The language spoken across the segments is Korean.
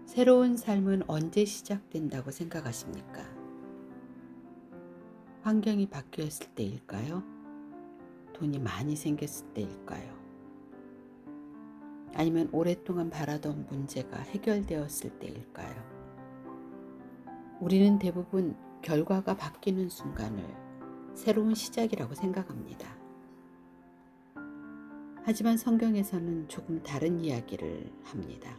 새로운 삶은 언제 시작된다고 생각하십니까? 환경이 바뀌었을 때일까요? 돈이 많이 생겼을 때일까요? 아니면 오랫동안 바라던 문제가 해결되었을 때일까요? 우리는 대부분 결과가 바뀌는 순간을 새로운 시작이라고 생각합니다. 하지만 성경에서는 조금 다른 이야기를 합니다.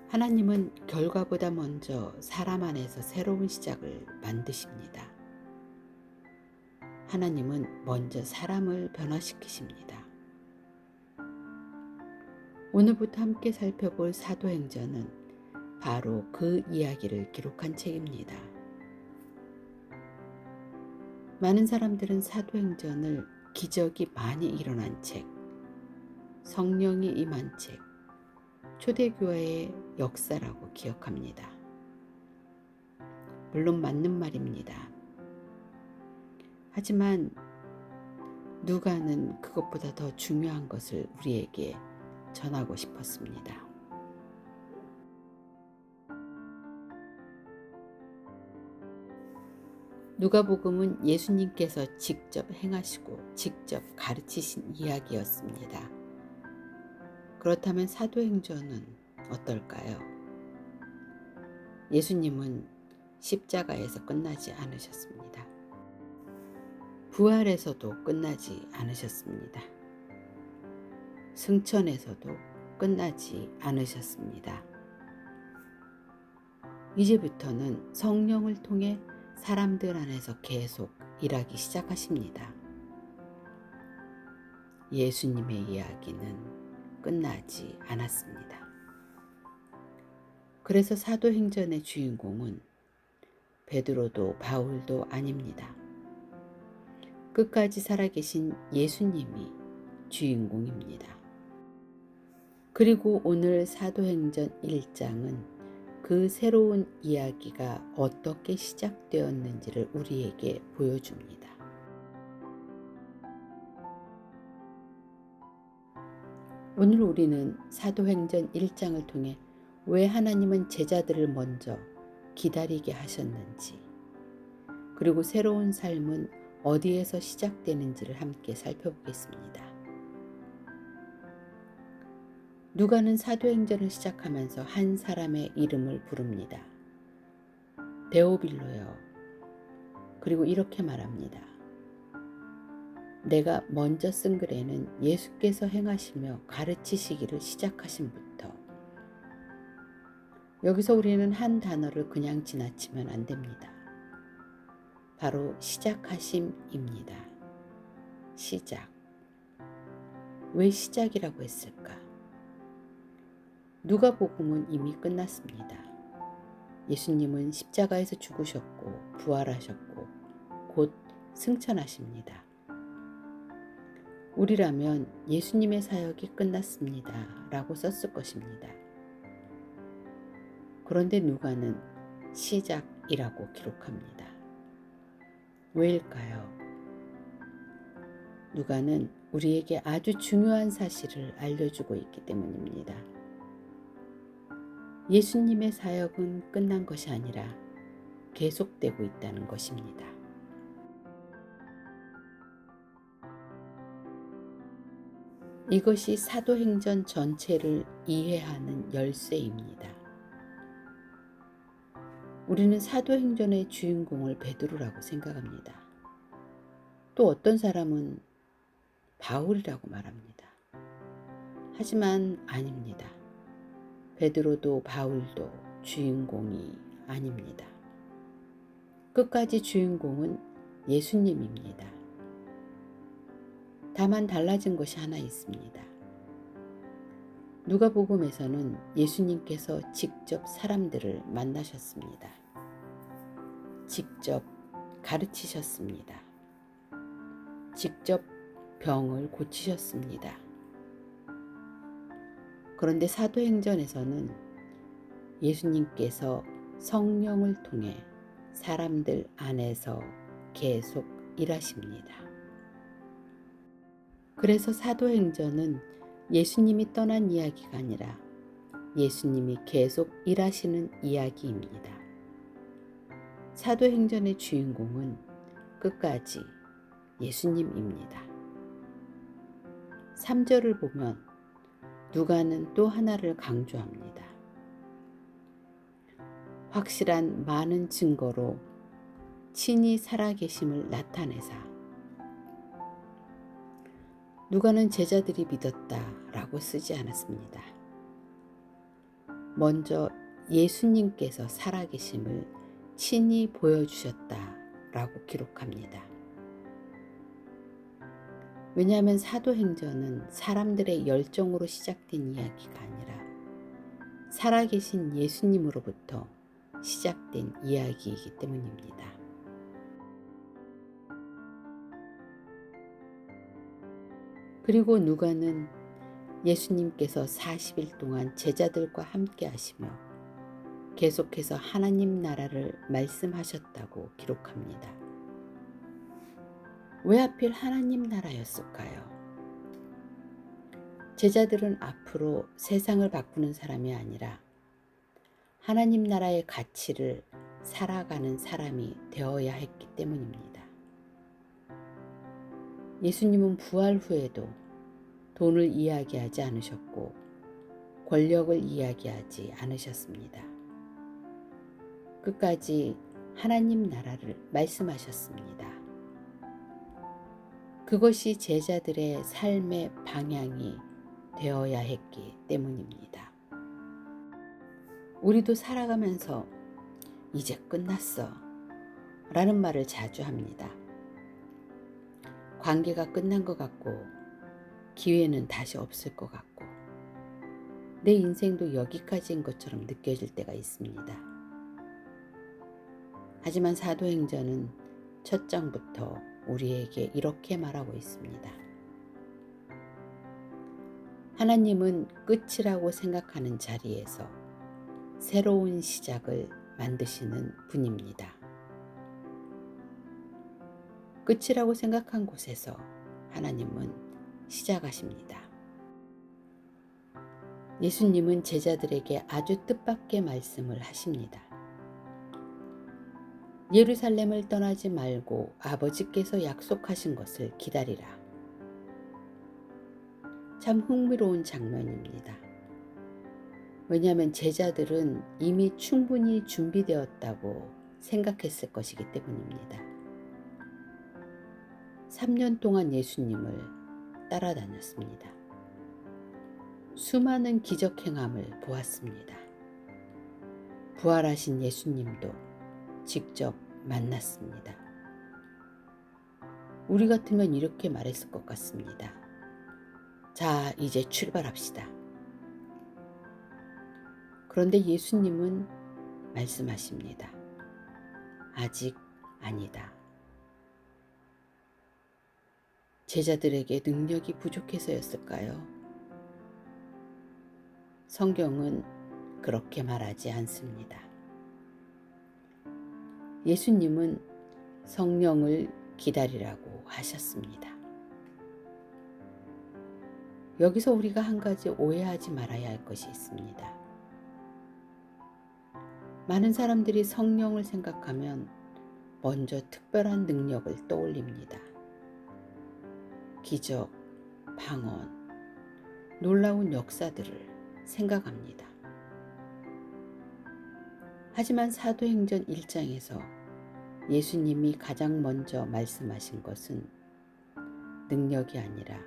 하나님은 결과보다 먼저 사람 안에서 새로운 시작을 만드십니다. 하나님은 먼저 사람을 변화시키십니다. 오늘부터 함께 살펴볼 사도행전은 바로 그 이야기를 기록한 책입니다. 많은 사람들은 사도행전을 기적이 많이 일어난 책, 성령이 임한 책, 초대교회의 역사라고 기억합니다. 물론 맞는 말입니다. 하지만 누가는 그것보다 더 중요한 것을 우리에게 전하고 싶었습니다. 누가복음은 예수님께서 직접 행하시고 직접 가르치신 이야기였습니다. 그렇다면 사도행전은 어떨까요? 예수님은 십자가에서 끝나지 않으셨습니다. 부활에서도 끝나지 않으셨습니다. 승천에서도 끝나지 않으셨습니다. 이제부터는 성령을 통해 사람들 안에서 계속 일하기 시작하십니다. 예수님의 이야기는 끝나지 않았습니다. 그래서 사도행전의 주인공은 베드로도 바울도 아닙니다. 끝까지 살아계신 예수님이 주인공입니다. 그리고 오늘 사도행전 1장은 그 새로운 이야기가 어떻게 시작되었는지를 우리에게 보여줍니다. 오늘 우리는 사도행전 1장을 통해 왜 하나님은 제자들을 먼저 기다리게 하셨는지, 그리고 새로운 삶은 어디에서 시작되는지를 함께 살펴보겠습니다. 누가는 사도행전을 시작하면서 한 사람의 이름을 부릅니다. 데오빌로요. 그리고 이렇게 말합니다. 내가 먼저 쓴 글에는 예수께서 행하시며 가르치시기를 시작하신부터. 여기서 우리는 한 단어를 그냥 지나치면 안 됩니다. 바로 시작하심입니다. 시작. 왜 시작이라고 했을까? 누가복음은 이미 끝났습니다. 예수님은 십자가에서 죽으셨고 부활하셨고 곧 승천하십니다. 우리라면 예수님의 사역이 끝났습니다 라고 썼을 것입니다. 그런데 누가는 시작이라고 기록합니다. 왜일까요? 누가는 우리에게 아주 중요한 사실을 알려주고 있기 때문입니다. 예수님의 사역은 끝난 것이 아니라 계속되고 있다는 것입니다. 이것이 사도행전 전체를 이해하는 열쇠입니다. 우리는 사도행전의 주인공을 베드로라고 생각합니다. 또 어떤 사람은 바울이라고 말합니다. 하지만 아닙니다. 베드로도 바울도 주인공이 아닙니다. 끝까지 주인공은 예수님입니다. 다만 달라진 것이 하나 있습니다. 누가복음에서는 예수님께서 직접 사람들을 만나셨습니다. 직접 가르치셨습니다. 직접 병을 고치셨습니다. 그런데 사도행전에서는 예수님께서 성령을 통해 사람들 안에서 계속 일하십니다. 그래서 사도행전은 예수님이 떠난 이야기가 아니라 예수님이 계속 일하시는 이야기입니다. 사도행전의 주인공은 끝까지 예수님입니다. 3절을 보면 누가는 또 하나를 강조합니다. 확실한 많은 증거로 친히 살아계심을 나타내사 누가는 제자들이 믿었다라고 쓰지 않았습니다. 먼저 예수님께서 살아계심을 친히 보여주셨다라고 기록합니다. 왜냐하면 사도행전은 사람들의 열정으로 시작된 이야기가 아니라 살아계신 예수님으로부터 시작된 이야기이기 때문입니다. 그리고 누가는 예수님께서 40일 동안 제자들과 함께 하시며 계속해서 하나님 나라를 말씀하셨다고 기록합니다. 왜 하필 하나님 나라였을까요? 제자들은 앞으로 세상을 바꾸는 사람이 아니라 하나님 나라의 가치를 살아가는 사람이 되어야 했기 때문입니다. 예수님은 부활 후에도 돈을 이야기하지 않으셨고 권력을 이야기하지 않으셨습니다. 끝까지 하나님 나라를 말씀하셨습니다. 그것이 제자들의 삶의 방향이 되어야 했기 때문입니다. 우리도 살아가면서 이제 끝났어 라는 말을 자주 합니다. 관계가 끝난 것 같고 기회는 다시 없을 것 같고 내 인생도 여기까지인 것처럼 느껴질 때가 있습니다. 하지만 사도행전은 첫 장부터 우리에게 이렇게 말하고 있습니다. 하나님은 끝이라고 생각하는 자리에서 새로운 시작을 만드시는 분입니다. 끝이라고 생각한 곳에서 하나님은 시작하십니다. 예수님은 제자들에게 아주 뜻밖의 말씀을 하십니다. 예루살렘을 떠나지 말고 아버지께서 약속하신 것을 기다리라. 참 흥미로운 장면입니다. 왜냐하면 제자들은 이미 충분히 준비되었다고 생각했을 것이기 때문입니다. 3년 동안 예수님을 따라다녔습니다. 수많은 기적 행함을 보았습니다. 부활하신 예수님도 직접 만났습니다. 우리 같으면 이렇게 말했을 것 같습니다. 자, 이제 출발합시다. 그런데 예수님은 말씀하십니다. 아직 아니다. 제자들에게 능력이 부족해서였을까요? 성경은 그렇게 말하지 않습니다. 예수님은 성령을 기다리라고 하셨습니다. 여기서 우리가 한 가지 오해하지 말아야 할 것이 있습니다. 많은 사람들이 성령을 생각하면 먼저 특별한 능력을 떠올립니다. 기적, 방언, 놀라운 역사들을 생각합니다. 하지만 사도행전 1장에서 예수님이 가장 먼저 말씀하신 것은 능력이 아니라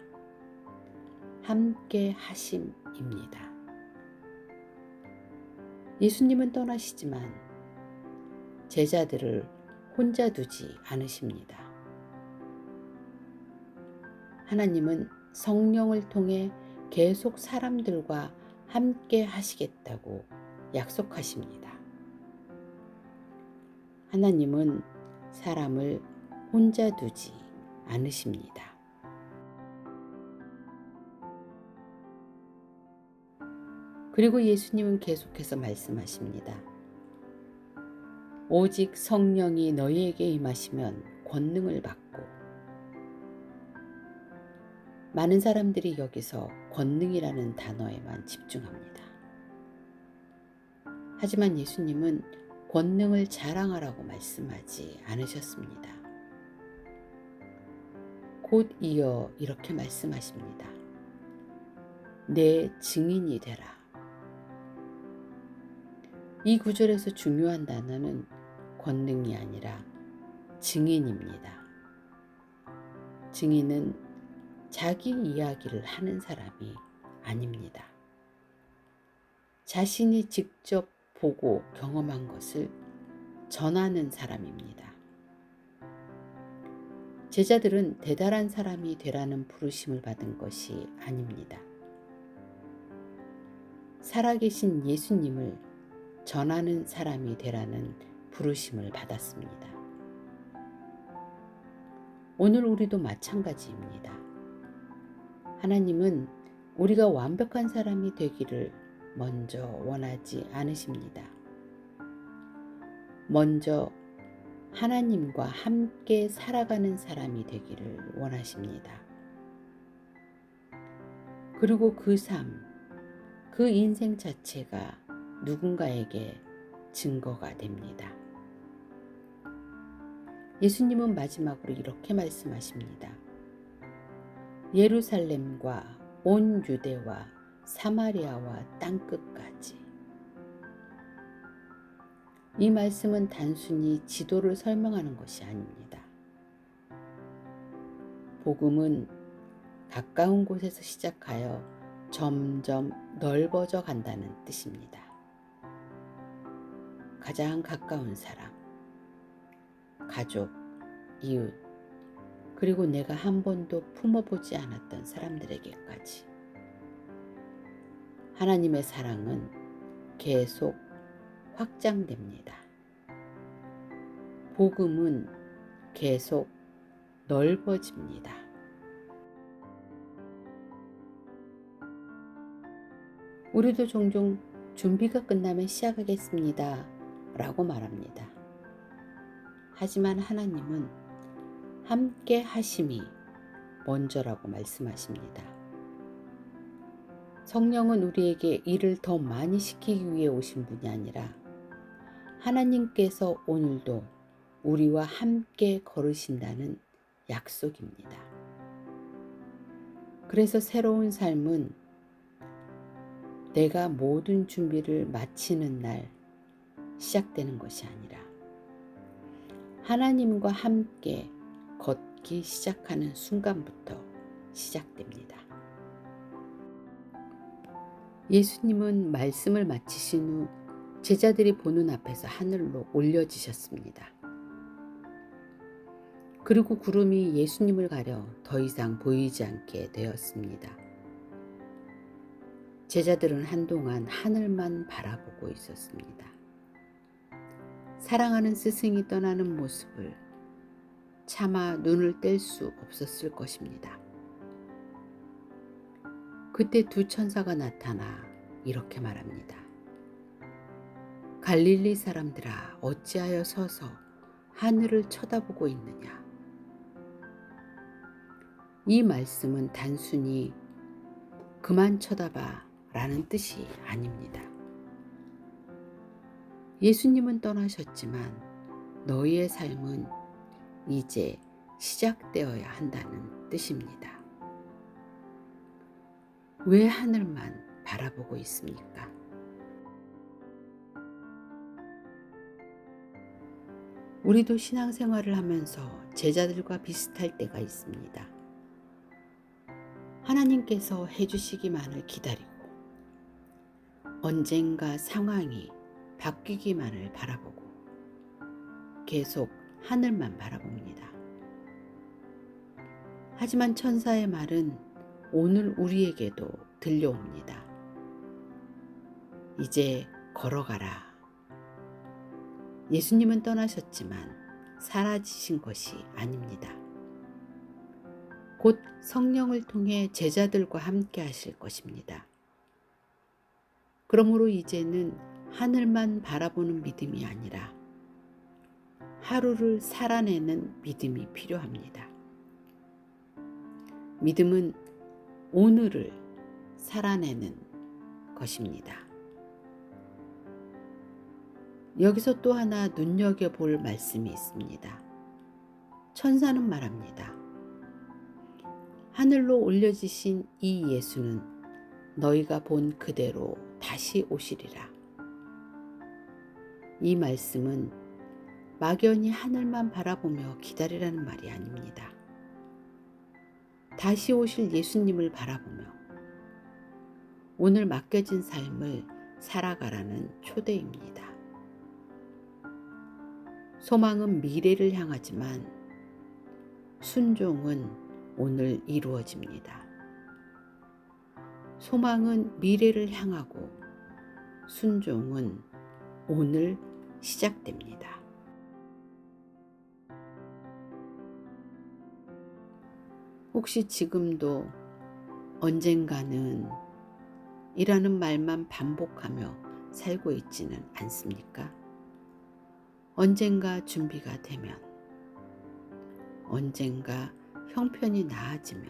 함께 하심입니다. 예수님은 떠나시지만 제자들을 혼자 두지 않으십니다. 하나님은 성령을 통해 계속 사람들과 함께 하시겠다고 약속하십니다. 하나님은 사람을 혼자 두지 않으십니다. 그리고 예수님은 계속해서 말씀하십니다. 오직 성령이 너희에게 임하시면 권능을 받고, 많은 사람들이 여기서 권능이라는 단어에만 집중합니다. 하지만 예수님은 권능을 자랑하라고 말씀하지 않으셨습니다. 곧 이어 이렇게 말씀하십니다. 내 증인이 되라. 이 구절에서 중요한 단어는 권능이 아니라 증인입니다. 증인은 자기 이야기를 하는 사람이 아닙니다. 자신이 직접 보고 경험한 것을 전하는 사람입니다. 제자들은 대단한 사람이 되라는 부르심을 받은 것이 아닙니다. 살아계신 예수님을 전하는 사람이 되라는 부르심을 받았습니다. 오늘 우리도 마찬가지입니다. 하나님은 우리가 완벽한 사람이 되기를 먼저 원하지 않으십니다. 먼저 하나님과 함께 살아가는 사람이 되기를 원하십니다. 그리고 그 삶, 그 인생 자체가 누군가에게 증거가 됩니다. 예수님은 마지막으로 이렇게 말씀하십니다. 예루살렘과 온 유대와 사마리아와 땅끝까지. 이 말씀은 단순히 지도를 설명하는 것이 아닙니다. 복음은 가까운 곳에서 시작하여 점점 넓어져 간다는 뜻입니다. 가장 가까운 사람, 가족, 이웃, 그리고 내가 한 번도 품어보지 않았던 사람들에게까지. 하나님의 사랑은 계속 확장됩니다. 복음은 계속 넓어집니다. 우리도 종종 준비가 끝나면 시작하겠습니다 라고 말합니다. 하지만 하나님은 함께 하심이 먼저라고 말씀하십니다. 성령은 우리에게 일을 더 많이 시키기 위해 오신 분이 아니라 하나님께서 오늘도 우리와 함께 걸으신다는 약속입니다. 그래서 새로운 삶은 내가 모든 준비를 마치는 날 시작되는 것이 아니라 하나님과 함께 걷기 시작하는 순간부터 시작됩니다. 예수님은 말씀을 마치신 후 제자들이 보는 앞에서 하늘로 올려지셨습니다. 그리고 구름이 예수님을 가려 더 이상 보이지 않게 되었습니다. 제자들은 한동안 하늘만 바라보고 있었습니다. 사랑하는 스승이 떠나는 모습을 차마 눈을 뗄 수 없었을 것입니다. 그때 두 천사가 나타나 이렇게 말합니다. 갈릴리 사람들아, 어찌하여 서서 하늘을 쳐다보고 있느냐. 이 말씀은 단순히 그만 쳐다봐 라는 뜻이 아닙니다. 예수님은 떠나셨지만 너희의 삶은 이제 시작되어야 한다는 뜻입니다. 왜 하늘만 바라보고 있습니까? 우리도 신앙생활을 하면서 제자들과 비슷할 때가 있습니다. 하나님께서 해주시기만을 기다리고 언젠가 상황이 바뀌기만을 바라보고 계속 하늘만 바라봅니다. 하지만 천사의 말은 오늘 우리에게도 들려옵니다. 이제 걸어가라. 예수님은 떠나셨지만 사라지신 것이 아닙니다. 곧 성령을 통해 제자들과 함께 하실 것입니다. 그러므로 이제는 하늘만 바라보는 믿음이 아니라 하루를 살아내는 믿음이 필요합니다. 믿음은 오늘을 살아내는 것입니다. 여기서 또 하나 눈여겨볼 말씀이 있습니다. 천사는 말합니다. 하늘로 올려지신 이 예수는 너희가 본 그대로 다시 오시리라. 이 말씀은 막연히 하늘만 바라보며 기다리라는 말이 아닙니다. 다시 오실 예수님을 바라보며 오늘 맡겨진 삶을 살아가라는 초대입니다. 소망은 미래를 향하지만 순종은 오늘 이루어집니다. 소망은 미래를 향하고 순종은 오늘 시작됩니다. 혹시 지금도 언젠가는 이라는 말만 반복하며 살고 있지는 않습니까? 언젠가 준비가 되면, 언젠가 형편이 나아지면,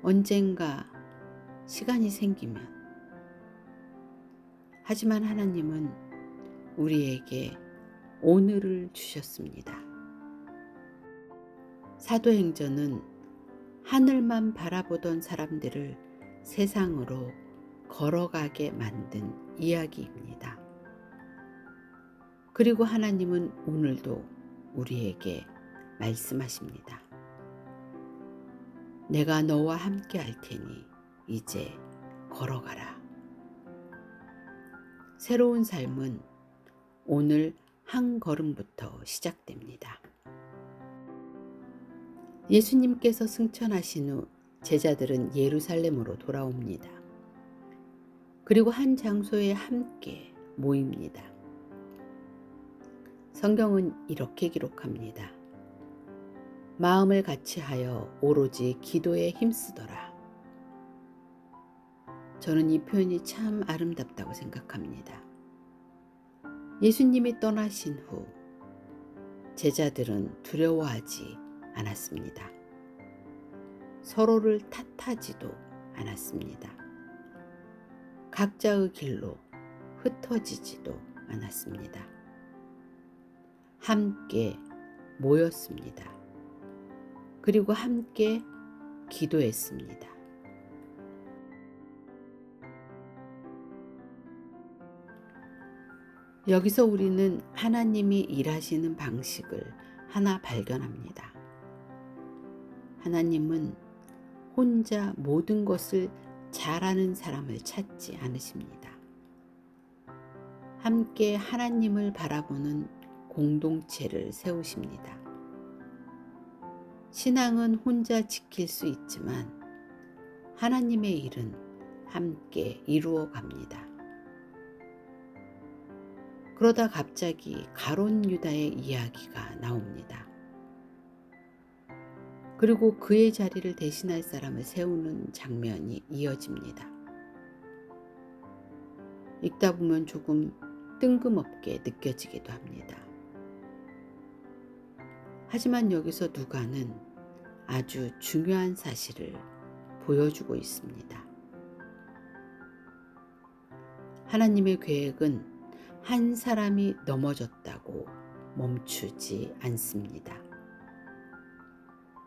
언젠가 시간이 생기면. 하지만 하나님은 우리에게 오늘을 주셨습니다. 사도행전은 하늘만 바라보던 사람들을 세상으로 걸어가게 만든 이야기입니다. 그리고 하나님은 오늘도 우리에게 말씀하십니다. 내가 너와 함께 할 테니 이제 걸어가라. 새로운 삶은 오늘 한 걸음부터 시작됩니다. 예수님께서 승천하신 후 제자들은 예루살렘으로 돌아옵니다. 그리고 한 장소에 함께 모입니다. 성경은 이렇게 기록합니다. 마음을 같이하여 오로지 기도에 힘쓰더라. 저는 이 표현이 참 아름답다고 생각합니다. 예수님이 떠나신 후 제자들은 두려워하지 않았습니다. 서로를 탓하지도 않았습니다. 각자의 길로 흩어지지도 않았습니다. 함께 모였습니다. 그리고 함께 기도했습니다. 여기서 우리는 하나님이 일하시는 방식을 하나 발견합니다. 하나님은 혼자 모든 것을 잘하는 사람을 찾지 않으십니다. 함께 하나님을 바라보는 공동체를 세우십니다. 신앙은 혼자 지킬 수 있지만 하나님의 일은 함께 이루어 갑니다. 그러다 갑자기 가룟 유다의 이야기가 나옵니다. 그리고 그의 자리를 대신할 사람을 세우는 장면이 이어집니다. 읽다 보면 조금 뜬금없게 느껴지기도 합니다. 하지만 여기서 누가는 아주 중요한 사실을 보여주고 있습니다. 하나님의 계획은 한 사람이 넘어졌다고 멈추지 않습니다.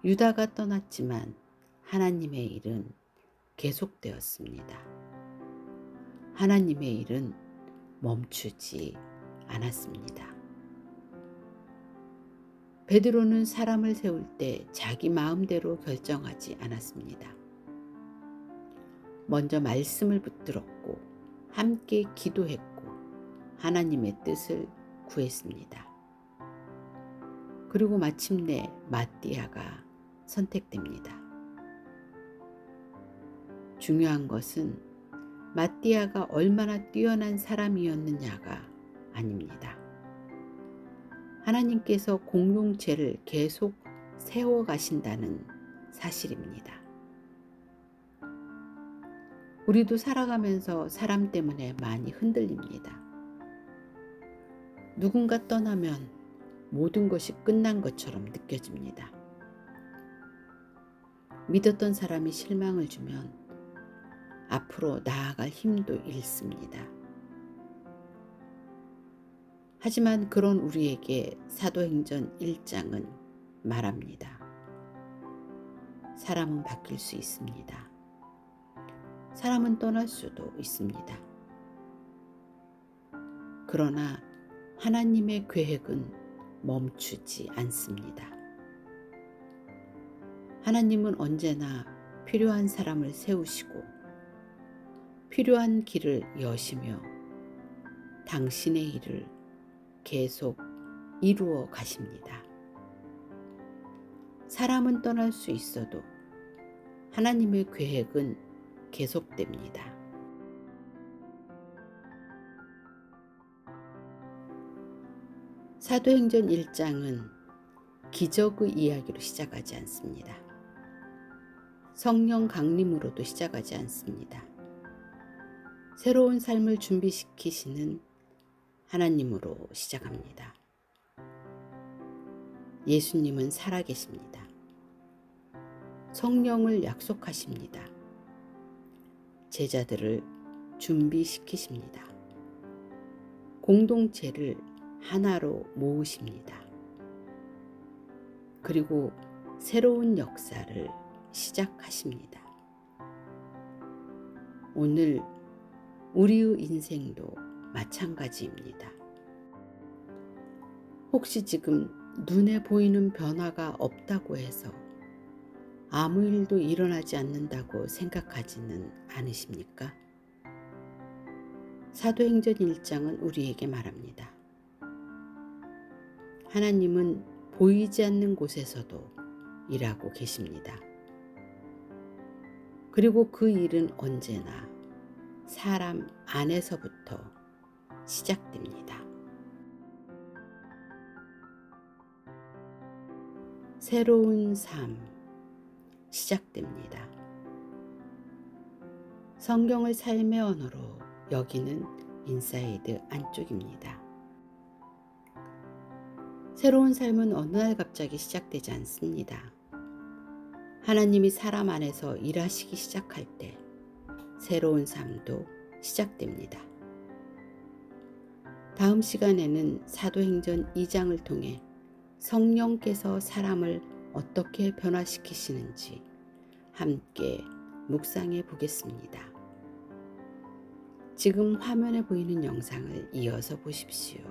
유다가 떠났지만 하나님의 일은 계속되었습니다. 하나님의 일은 멈추지 않았습니다. 베드로는 사람을 세울 때 자기 마음대로 결정하지 않았습니다. 먼저 말씀을 붙들었고 함께 기도했고 하나님의 뜻을 구했습니다. 그리고 마침내 마띠아가 선택됩니다. 중요한 것은 마띠아가 얼마나 뛰어난 사람이었느냐가 아닙니다. 하나님께서 공동체를 계속 세워가신다는 사실입니다. 우리도 살아가면서 사람 때문에 많이 흔들립니다. 누군가 떠나면 모든 것이 끝난 것처럼 느껴집니다. 믿었던 사람이 실망을 주면 앞으로 나아갈 힘도 잃습니다. 하지만 그런 우리에게 사도행전 1장은 말합니다. 사람은 바뀔 수 있습니다. 사람은 떠날 수도 있습니다. 그러나 하나님의 계획은 멈추지 않습니다. 하나님은 언제나 필요한 사람을 세우시고 필요한 길을 여시며 당신의 일을 계속 이루어 가십니다. 사람은 떠날 수 있어도 하나님의 계획은 계속됩니다. 사도행전 1장은 기적의 이야기로 시작하지 않습니다. 성령 강림으로도 시작하지 않습니다. 새로운 삶을 준비시키시는 하나님으로 시작합니다. 예수님은 살아계십니다. 성령을 약속하십니다. 제자들을 준비시키십니다. 공동체를 하나로 모으십니다. 그리고 새로운 역사를 시작하십니다. 오늘 우리의 인생도 마찬가지입니다. 혹시 지금 눈에 보이는 변화가 없다고 해서 아무 일도 일어나지 않는다고 생각하지는 않으십니까? 사도행전 1장은 우리에게 말합니다. 하나님은 보이지 않는 곳에서도 일하고 계십니다. 그리고 그 일은 언제나 사람 안에서부터 시작됩니다. 새로운 삶 시작됩니다. 성경을 삶의 언어로 여기는 인사이드 안쪽입니다. 새로운 삶은 어느 날 갑자기 시작되지 않습니다. 하나님이 사람 안에서 일하시기 시작할 때 새로운 삶도 시작됩니다. 다음 시간에는 사도행전 2장을 통해 성령께서 사람을 어떻게 변화시키시는지 함께 묵상해 보겠습니다. 지금 화면에 보이는 영상을 이어서 보십시오.